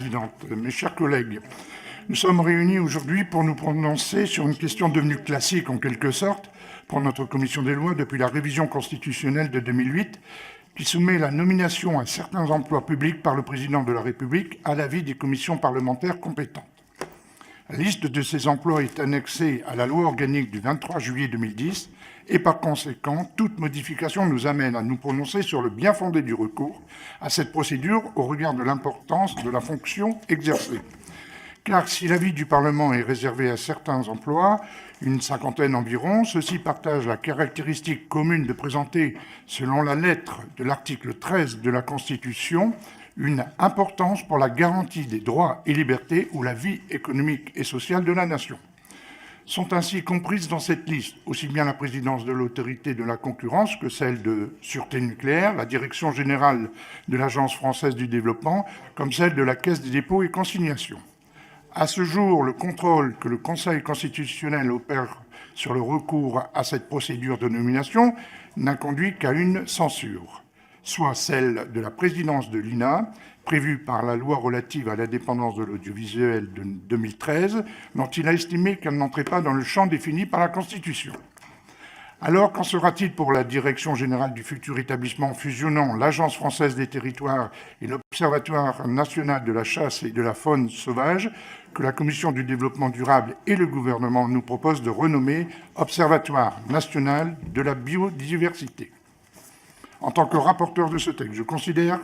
Présidente. Mes chers collègues, nous sommes réunis aujourd'hui pour nous prononcer sur une question devenue classique en quelque sorte pour notre commission des lois depuis la révision constitutionnelle de 2008 qui soumet la nomination à certains emplois publics par le président de la République à l'avis des commissions parlementaires compétentes. La liste de ces emplois est annexée à la loi organique du 23 juillet 2010 et par conséquent, toute modification nous amène à nous prononcer sur le bien-fondé du recours à cette procédure au regard de l'importance de la fonction exercée. Car si l'avis du Parlement est réservé à certains emplois, une cinquantaine environ, ceux-ci partagent la caractéristique commune de présenter, selon la lettre de l'article 13 de la Constitution, une importance pour la garantie des droits et libertés ou la vie économique et sociale de la nation. Sont ainsi comprises dans cette liste aussi bien la présidence de l'autorité de la concurrence que celle de sûreté nucléaire, la direction générale de l'Agence française du développement, comme celle de la Caisse des dépôts et consignations. À ce jour, le contrôle que le Conseil constitutionnel opère sur le recours à cette procédure de nomination n'a conduit qu'à une censure, soit celle de la présidence de l'INA, prévue par la loi relative à l'indépendance de l'audiovisuel de 2013, dont il a estimé qu'elle n'entrait pas dans le champ défini par la Constitution. Alors, qu'en sera-t-il pour la direction générale du futur établissement fusionnant l'Agence française des territoires et l'Observatoire national de la chasse et de la faune sauvage, que la Commission du développement durable et le gouvernement nous proposent de renommer Observatoire national de la biodiversité? En tant que rapporteur de ce texte, je considère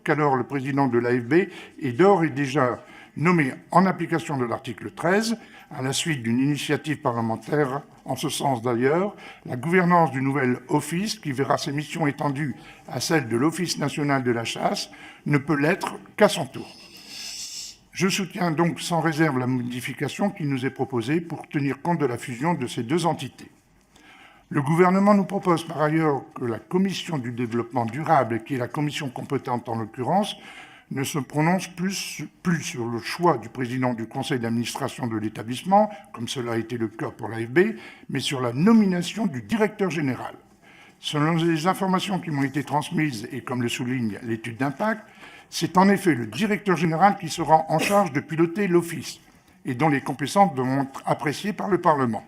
qu'alors le président de l'AFB est d'ores et déjà nommé en application de l'article 13, à la suite d'une initiative parlementaire, en ce sens d'ailleurs, la gouvernance du nouvel office, qui verra ses missions étendues à celles de l'Office national de la chasse, ne peut l'être qu'à son tour. Je soutiens donc sans réserve la modification qui nous est proposée pour tenir compte de la fusion de ces deux entités. Le gouvernement nous propose par ailleurs que la commission du développement durable, qui est la commission compétente en l'occurrence, ne se prononce plus sur le choix du président du conseil d'administration de l'établissement, comme cela a été le cas pour l'AFB, mais sur la nomination du directeur général. Selon les informations qui m'ont été transmises, et comme le souligne l'étude d'impact, c'est en effet le directeur général qui sera en charge de piloter l'office, et dont les compétences devront être appréciées par le Parlement.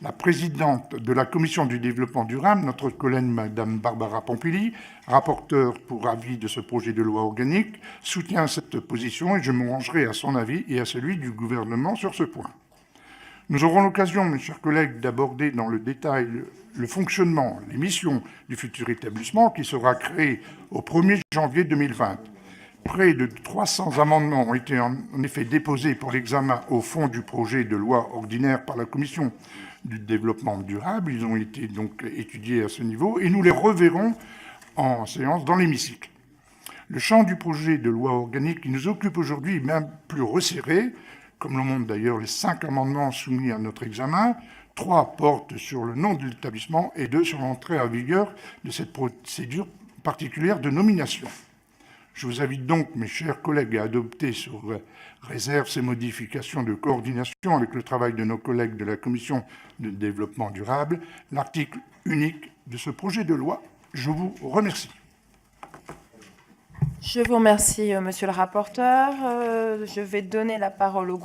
La présidente de la Commission du développement durable, notre collègue Madame Barbara Pompili, rapporteure pour avis de ce projet de loi organique, soutient cette position et je me rangerai à son avis et à celui du gouvernement sur ce point. Nous aurons l'occasion, mes chers collègues, d'aborder dans le détail le fonctionnement, les missions du futur établissement qui sera créé au 1er janvier 2020. Près de 300 amendements ont été en effet déposés pour l'examen au fond du projet de loi ordinaire par la Commission du développement durable. Ils ont été donc étudiés à ce niveau et nous les reverrons en séance dans l'hémicycle. Le champ du projet de loi organique qui nous occupe aujourd'hui est même plus resserré, comme le montrent d'ailleurs les 5 amendements soumis à notre examen. 3 portent sur le nom de l'établissement et 2 sur l'entrée en vigueur de cette procédure particulière de nomination. Je vous invite donc, mes chers collègues, à adopter sur réserve ces modifications de coordination avec le travail de nos collègues de la Commission de développement durable, l'article unique de ce projet de loi. Je vous remercie. Je vous remercie, monsieur le rapporteur. Je vais donner la parole au groupe.